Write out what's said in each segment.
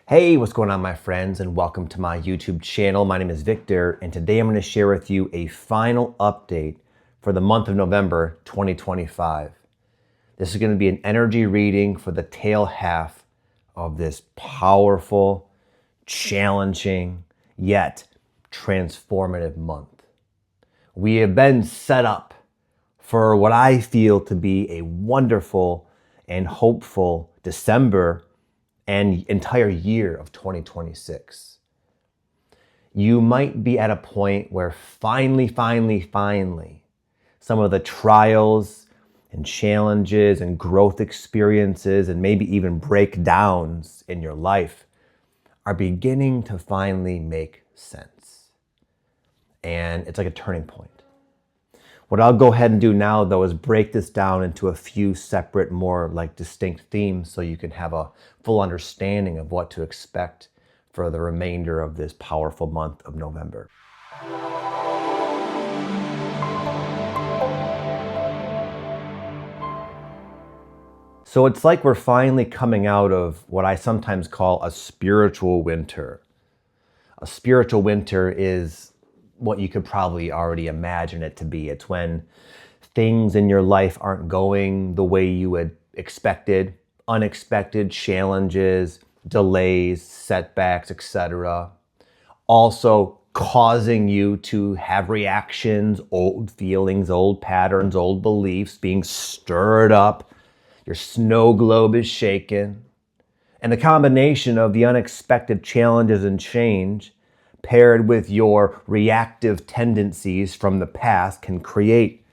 Hey, what's going on, my friends, and welcome to my YouTube channel. My name is Victor, and today I'm going to share with you a final update for the month of November 2025. This is going to be an energy reading for the tail half of this powerful, challenging, yet transformative month. We have been set up for what I feel to be a wonderful and hopeful December and entire year of 2026. You might be at a point where finally, some of the trials and challenges and growth experiences and maybe even breakdowns in your life are beginning to finally make sense. And it's like a turning point. What I'll go ahead and do now, though, is break this down into a few separate, more like distinct themes so you can have a full understanding of what to expect for the remainder of this powerful month of November. So it's like we're finally coming out of what I sometimes call a spiritual winter. A spiritual winter is what you could probably already imagine it to be. It's when things in your life aren't going the way you had expected, unexpected challenges, delays, setbacks, etc. Also causing you to have reactions, old feelings, old patterns, old beliefs being stirred up. Your snow globe is shaken. And the combination of the unexpected challenges and change paired with your reactive tendencies from the past can create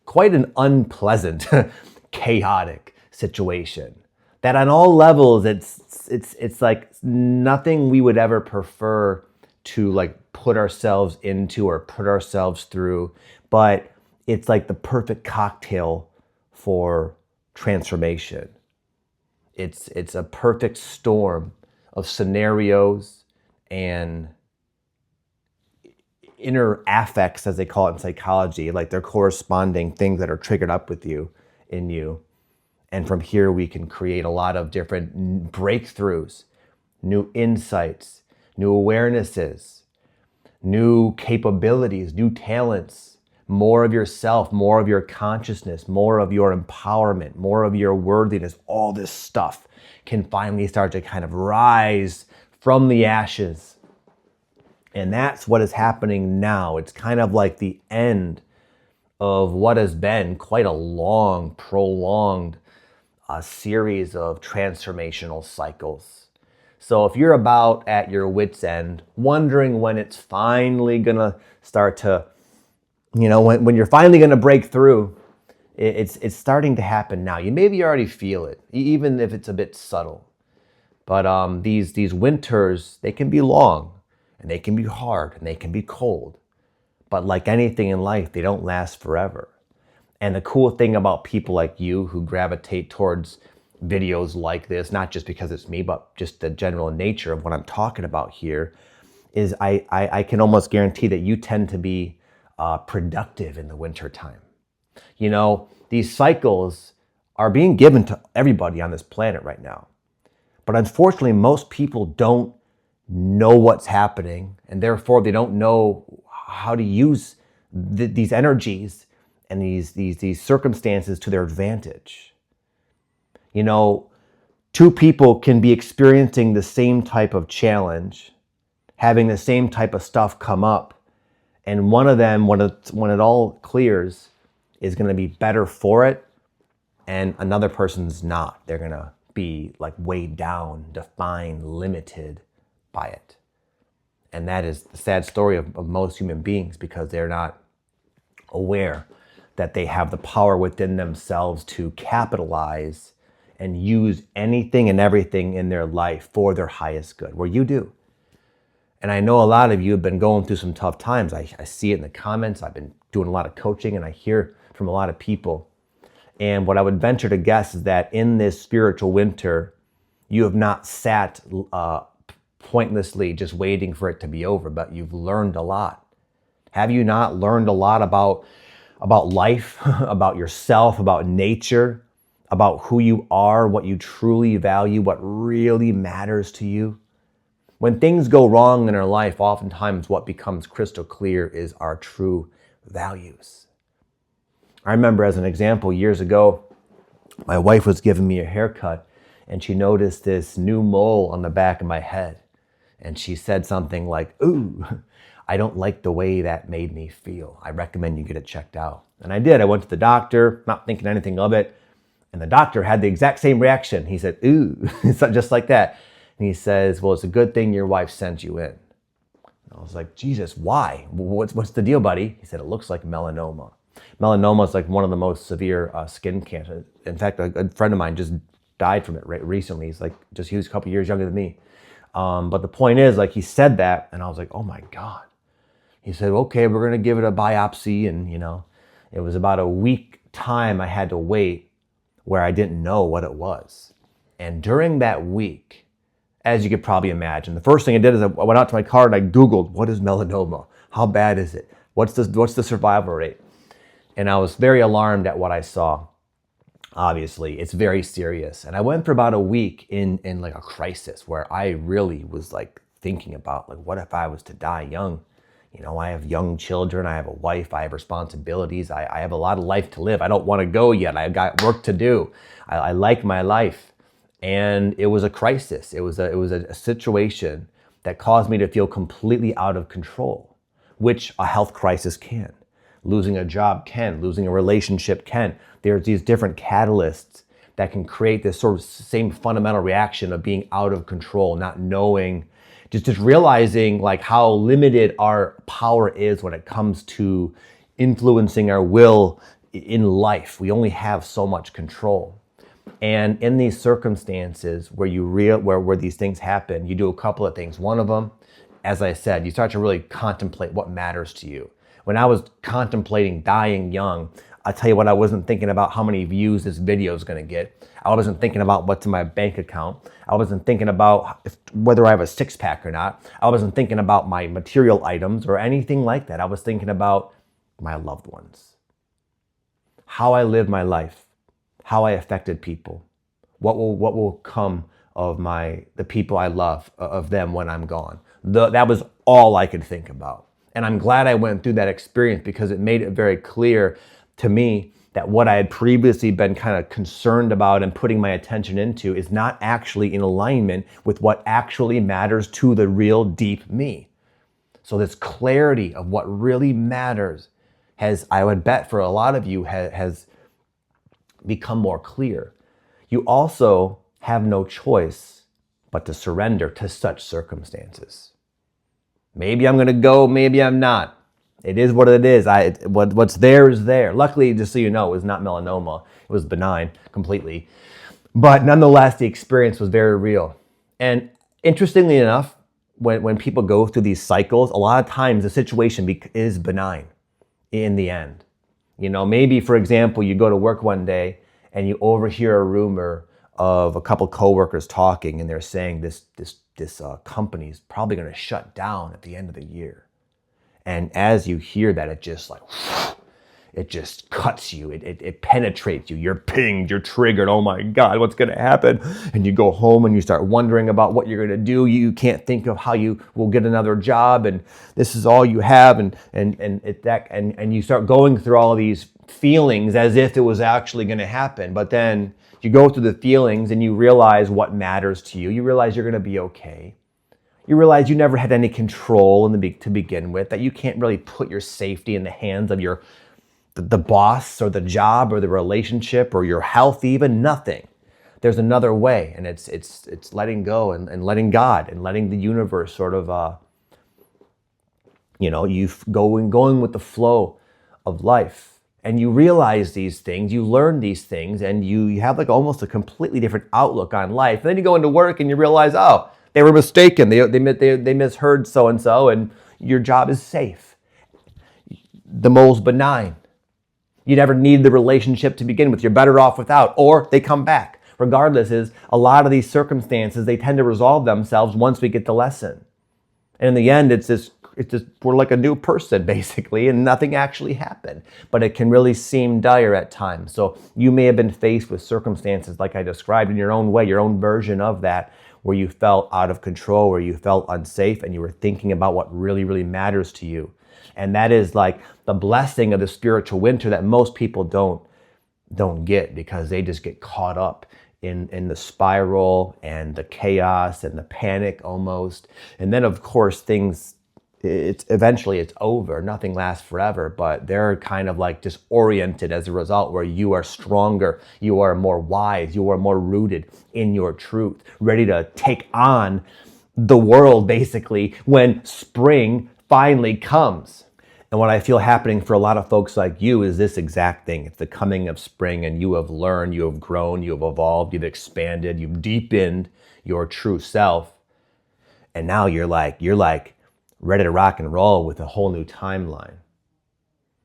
quite an unpleasant, chaotic situation. That on all levels, it's like nothing we would ever prefer to like put ourselves into or put ourselves through, but it's like the perfect cocktail for transformation. It's a perfect storm of scenarios and inner affects, as they call it in psychology, like they're corresponding things that are triggered up with you, in you. And from here, we can create a lot of different breakthroughs, new insights, new awarenesses, new capabilities, new talents, more of yourself, more of your consciousness, more of your empowerment, more of your worthiness. All this stuff can finally start to kind of rise from the ashes. And that's what is happening now. It's kind of like the end of what has been quite a long, prolonged series of transformational cycles. So if you're about at your wit's end, wondering when it's finally gonna start to, when you're finally gonna break through, it's starting to happen now. You maybe already feel it, even if it's a bit subtle. But these winters, they can be long. And they can be hard and they can be cold. But like anything in life, they don't last forever. And the cool thing about people like you who gravitate towards videos like this, not just because it's me, but just the general nature of what I'm talking about here, is I can almost guarantee that you tend to be productive in the winter time. These cycles are being given to everybody on this planet right now. But unfortunately, most people don't know what's happening, and therefore they don't know how to use these energies and these circumstances to their advantage. Two people can be experiencing the same type of challenge, having the same type of stuff come up, and one of them, when it all clears, is going to be better for it, and another person's not. They're going to be like weighed down, defined, limited by it. And that is the sad story of most human beings, because they're not aware that they have the power within themselves to capitalize and use anything and everything in their life for their highest good, where you do. And I know a lot of you have been going through some tough times. I see it in the comments. I've been doing a lot of coaching and I hear from a lot of people. And what I would venture to guess is that in this spiritual winter, you have not sat pointlessly just waiting for it to be over, but you've learned a lot. Have you not learned a lot about life, about yourself, about nature, about who you are, what you truly value, what really matters to you? When things go wrong in our life, oftentimes what becomes crystal clear is our true values. I remember, as an example, years ago, my wife was giving me a haircut and she noticed this new mole on the back of my head. And she said something like, "Ooh, I don't like the way that made me feel. I recommend you get it checked out." And I did. I went to the doctor, not thinking anything of it. And the doctor had the exact same reaction. He said, "Ooh," just like that. And he says, "Well, it's a good thing your wife sent you in." And I was like, "Jesus, why? What's the deal, buddy?" He said, "It looks like melanoma." Melanoma is like one of the most severe skin cancers. In fact, a good friend of mine just died from it recently. He was a couple years younger than me. But the point is, like, he said that, and I was like, oh my God. He said, "Okay, we're going to give it a biopsy." And, it was about a week time I had to wait where I didn't know what it was. And during that week, as you could probably imagine, the first thing I did is I went out to my car and I Googled, what is melanoma? How bad is it? What's the survival rate? And I was very alarmed at what I saw. Obviously, it's very serious. And I went for about a week in like a crisis where I really was like thinking about, like, what if I was to die young? I have young children, I have a wife, I have responsibilities, I have a lot of life to live. I don't want to go yet. I've got work to do. I like my life. And it was a crisis. It was a situation that caused me to feel completely out of control, which a health crisis can. Losing a job can, losing a relationship can. There's these different catalysts that can create this sort of same fundamental reaction of being out of control, not knowing, just realizing like how limited our power is when it comes to influencing our will in life. We only have so much control. And in these circumstances where these things happen, you do a couple of things. One of them, as I said, you start to really contemplate what matters to you. When I was contemplating dying young, I'll tell you what, I wasn't thinking about how many views this video is going to get. I wasn't thinking about what's in my bank account. I wasn't thinking about whether I have a six-pack or not. I wasn't thinking about my material items or anything like that. I was thinking about my loved ones, how I lived my life, how I affected people, what will come of the people I love, of them when I'm gone. That was all I could think about. And I'm glad I went through that experience because it made it very clear to me that what I had previously been kind of concerned about and putting my attention into is not actually in alignment with what actually matters to the real deep me. So this clarity of what really matters I would bet for a lot of you, has become more clear. You also have no choice but to surrender to such circumstances. Maybe I'm going to go, maybe I'm not. It is what it is. What's there is there. Luckily, just so you know, it was not melanoma. It was benign completely. But nonetheless, the experience was very real. And interestingly enough, when people go through these cycles, a lot of times the situation is benign in the end. Maybe, for example, you go to work one day and you overhear a rumor of a couple coworkers talking, and they're saying this company is probably going to shut down at the end of the year. And as you hear that, it just cuts you. It penetrates you. You're pinged. You're triggered. Oh my God, what's going to happen? And you go home and you start wondering about what you're going to do. You can't think of how you will get another job, and this is all you have. And you start going through all of these feelings as if it was actually going to happen. But then you go through the feelings and you realize what matters to you. You realize you're going to be okay. You realize you never had any control to begin with, that you can't really put your safety in the hands of the boss or the job or the relationship or your health, even nothing. There's another way, and it's letting go and letting God and letting the universe sort of, going with the flow of life. And you realize these things, you learn these things, and you have like almost a completely different outlook on life. And then you go into work and you realize, oh, they were mistaken. They misheard so-and-so, and your job is safe. The mole's benign. You never need the relationship to begin with. You're better off without, or they come back. Regardless, is a lot of these circumstances, they tend to resolve themselves once we get the lesson. And in the end, it's just we're like a new person, basically, and nothing actually happened. But it can really seem dire at times. So you may have been faced with circumstances like I described in your own way, your own version of that, where you felt out of control, where you felt unsafe, and you were thinking about what really, really matters to you. And that is like the blessing of the spiritual winter that most people don't get, because they just get caught up in the spiral and the chaos and the panic almost. And then of course it's eventually over. Nothing lasts forever, but they're kind of like disoriented as a result, where you are stronger, you are more wise, you are more rooted in your truth, ready to take on the world basically when spring finally comes. And what I feel happening for a lot of folks like you is this exact thing. It's the coming of spring, and you have learned, you have grown, you have evolved, you've expanded, you've deepened your true self. And now you're like ready to rock and roll with a whole new timeline.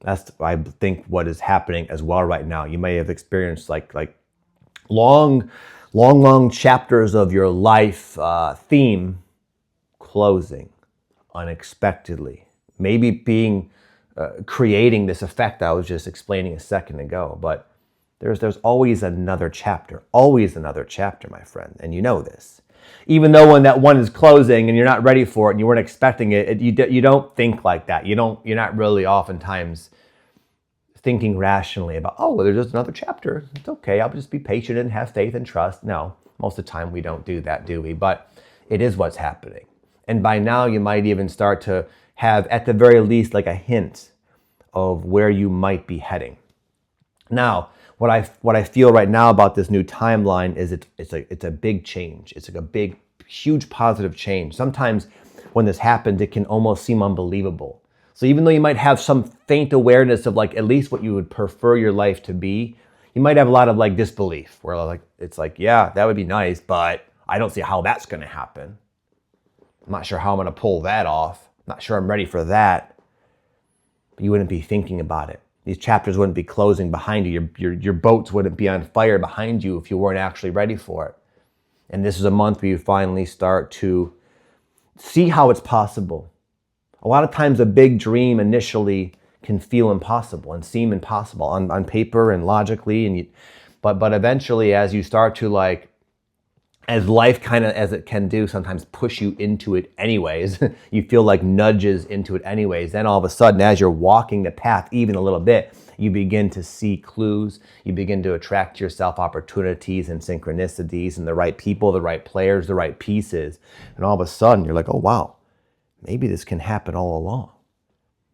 That's, I think, what is happening as well right now. You may have experienced like long chapters of your life theme closing unexpectedly. Maybe creating this effect I was just explaining a second ago. But there's always another chapter, my friend. And you know this. Even though when that one is closing and you're not ready for it and you weren't expecting it, you don't think like that. You're not really oftentimes thinking rationally about, oh, well, there's just another chapter. It's okay. I'll just be patient and have faith and trust. No, most of the time we don't do that, do we? But it is what's happening. And by now you might even start to have, at the very least, like a hint of where you might be heading. Now, what I feel right now about this new timeline is it's a big change. It's like a big, huge positive change. Sometimes when this happens, it can almost seem unbelievable. So even though you might have some faint awareness of like at least what you would prefer your life to be, you might have a lot of like disbelief, where like it's like, yeah, that would be nice, but I don't see how that's going to happen. I'm not sure how I'm going to pull that off. Not sure I'm ready for that. But you wouldn't be thinking about it. These chapters wouldn't be closing behind you. Your boats wouldn't be on fire behind you if you weren't actually ready for it. And this is a month where you finally start to see how it's possible. A lot of times a big dream initially can feel impossible and seem impossible on paper and logically. But eventually, as you start to as life kind of, as it can do, sometimes push you into it anyways. You feel like nudges into it anyways. Then all of a sudden, as you're walking the path even a little bit, you begin to see clues. You begin to attract to yourself opportunities and synchronicities and the right people, the right players, the right pieces. And all of a sudden, you're like, oh, wow, maybe this can happen all along.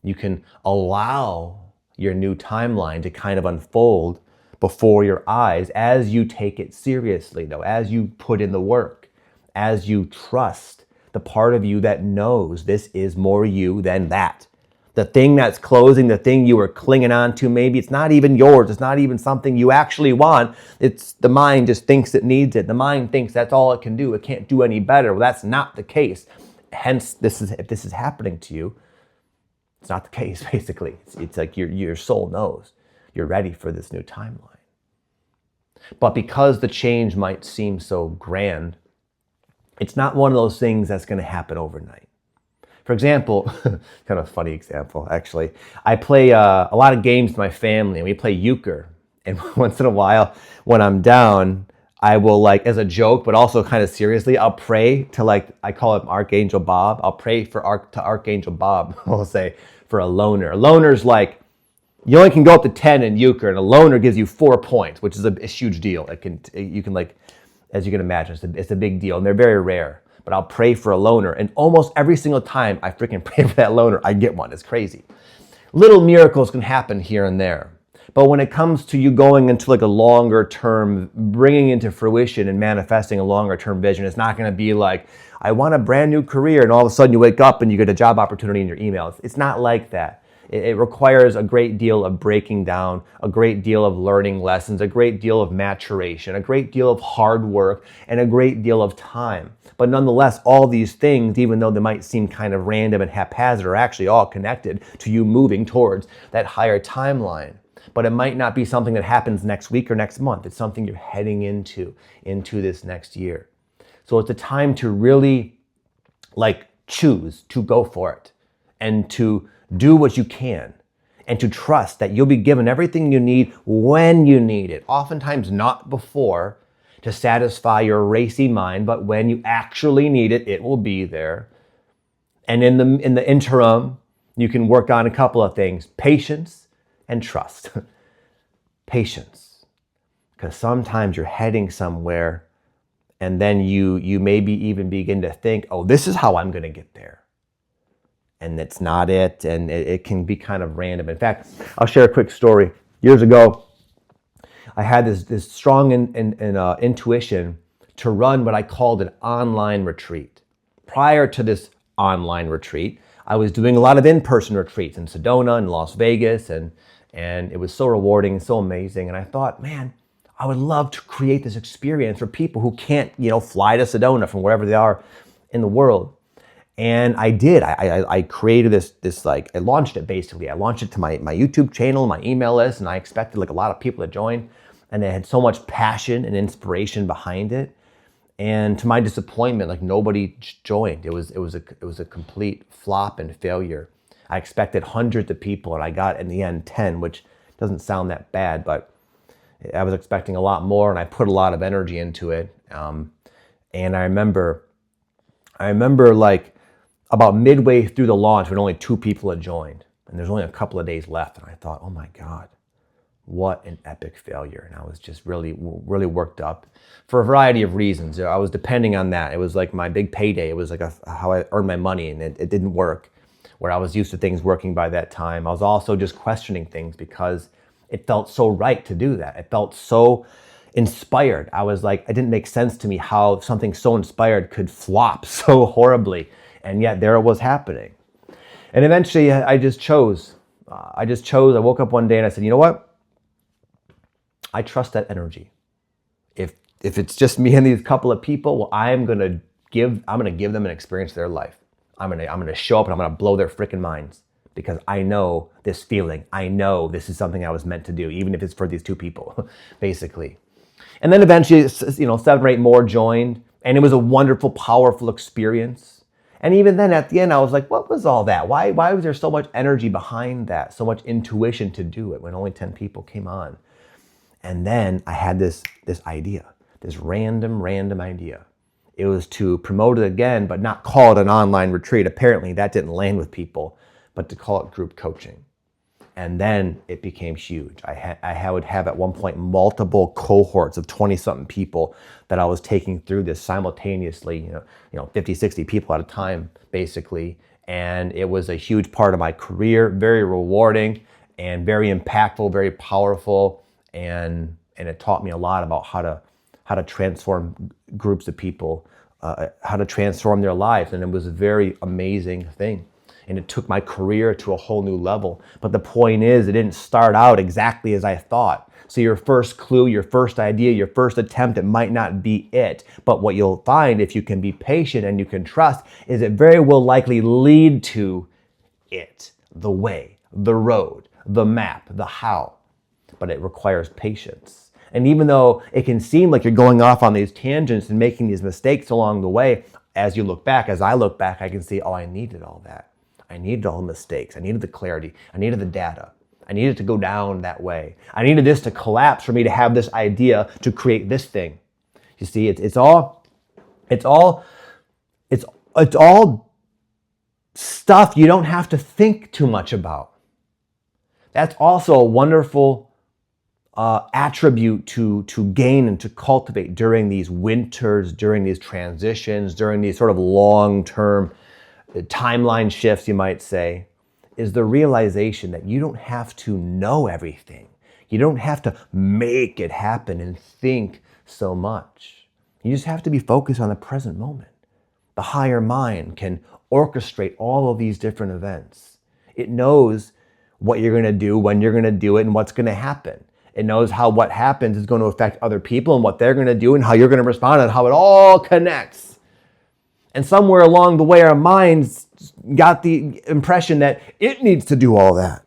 You can allow your new timeline to kind of unfold before your eyes as you take it seriously, though, as you put in the work, as you trust the part of you that knows this is more you than that. The thing that's closing, the thing you were clinging on to, maybe it's not even yours. It's not even something you actually want. It's the mind just thinks it needs it. The mind thinks that's all it can do. It can't do any better. Well, that's not the case. Hence, if this is happening to you, it's not the case, basically. It's like your soul knows you're ready for this new timeline. But because the change might seem so grand, it's not one of those things that's going to happen overnight. For example, kind of funny example, actually. I play a lot of games with my family, and we play euchre. And once in a while, when I'm down, I will, as a joke, but also kind of seriously, I'll pray to, I call him Archangel Bob. I'll pray to Archangel Bob, I'll say, for a loner. A loner's you only can go up to 10 in euchre, and a loner gives you 4 points, which is a huge deal. You can as you can imagine, it's a big deal, and they're very rare. But I'll pray for a loner, and almost every single time I freaking pray for that loner, I get one. It's crazy. Little miracles can happen here and there. But when it comes to you going into a longer term, bringing into fruition and manifesting a longer term vision, it's not going to be I want a brand new career, and all of a sudden you wake up and you get a job opportunity in your email. It's not like that. It requires a great deal of breaking down, a great deal of learning lessons, a great deal of maturation, a great deal of hard work, and a great deal of time. But nonetheless, all these things, even though they might seem kind of random and haphazard, are actually all connected to you moving towards that higher timeline. But it might not be something that happens next week or next month. It's something you're heading into this next year. So it's a time to really choose to go for it and to do what you can and to trust that you'll be given everything you need when you need it. Oftentimes not before, to satisfy your racy mind, but when you actually need it, it will be there. And in the interim, you can work on a couple of things: patience and trust. Patience, because sometimes you're heading somewhere and then you maybe even begin to think, oh, this is how I'm going to get there. And it's not it, and it can be kind of random. In fact, I'll share a quick story. Years ago, I had this strong intuition to run what I called an online retreat. Prior to this online retreat, I was doing a lot of in-person retreats in Sedona and Las Vegas, and it was so rewarding and so amazing. And I thought, man, I would love to create this experience for people who can't, fly to Sedona from wherever they are in the world. And I did. I created this I launched it basically. I launched it to my YouTube channel, my email list, and I expected a lot of people to join. And it had so much passion and inspiration behind it. And to my disappointment, nobody joined. It was a complete flop and failure. I expected hundreds of people, and I got in the end 10, which doesn't sound that bad, but I was expecting a lot more, and I put a lot of energy into it. And I remember about midway through the launch when only 2 people had joined, and there's only a couple of days left, and I thought, oh my God, what an epic failure. And I was just really worked up for a variety of reasons. I was depending on that. It was like my big payday. It was how I earned my money, and it didn't work where I was used to things working by that time. I was also just questioning things because it felt so right to do that. It felt so inspired. I was like, it didn't make sense to me how something so inspired could flop so horribly. And yet there it was happening. And eventually I chose. I woke up one day and I said, you know what? I trust that energy. If it's just me and these couple of people, well, I'm gonna give them an experience of their life. I'm gonna show up and I'm gonna blow their freaking minds, because I know this feeling. I know this is something I was meant to do, even if it's for these 2 people, basically. And then eventually, 7 or 8 more joined, and it was a wonderful, powerful experience. And even then, at the end, I was like, what was all that? Why was there so much energy behind that, so much intuition to do it when only 10 people came on? And then I had this idea, this random idea. It was to promote it again, but not call it an online retreat. Apparently, that didn't land with people, but to call it group coaching. And then it became huge. I would have at one point multiple cohorts of 20-something people that I was taking through this simultaneously, 50, 60 people at a time, basically. And it was a huge part of my career, very rewarding and very impactful, very powerful. And it taught me a lot about how to transform groups of people, how to transform their lives. And it was a very amazing thing. And it took my career to a whole new level. But the point is, it didn't start out exactly as I thought. So your first clue, your first idea, your first attempt, it might not be it. But what you'll find, if you can be patient and you can trust, is it very will likely lead to it, the way, the road, the map, the how. But it requires patience. And even though it can seem like you're going off on these tangents and making these mistakes along the way, as you look back, as I look back, I can see, oh, I needed all that. I needed all the mistakes. I needed the clarity. I needed the data. I needed to go down that way. I needed this to collapse for me to have this idea to create this thing. You see, it's all stuff you don't have to think too much about. That's also a wonderful attribute to gain and to cultivate during these winters, during these transitions, during these sort of long-term timeline shifts, you might say, is the realization that you don't have to know everything. You don't have to make it happen and think so much. You just have to be focused on the present moment. The higher mind can orchestrate all of these different events. It knows what you're going to do, when you're going to do it, and what's going to happen. It knows how what happens is going to affect other people and what they're going to do and how you're going to respond and how it all connects. And somewhere along the way, our minds got the impression that it needs to do all that.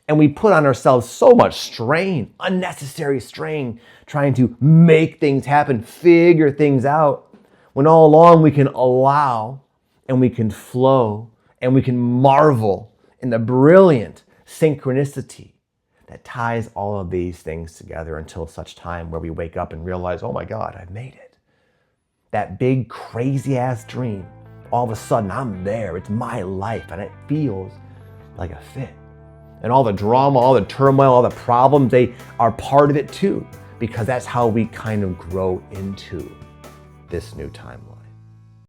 And we put on ourselves so much strain, unnecessary strain, trying to make things happen, figure things out, when all along we can allow and we can flow and we can marvel in the brilliant synchronicity that ties all of these things together until such time where we wake up and realize, oh my God, I've made it. That big crazy ass dream, all of a sudden I'm there, it's my life, and it feels like a fit. And all the drama, all the turmoil, all the problems, they are part of it too, because that's how we kind of grow into this new timeline.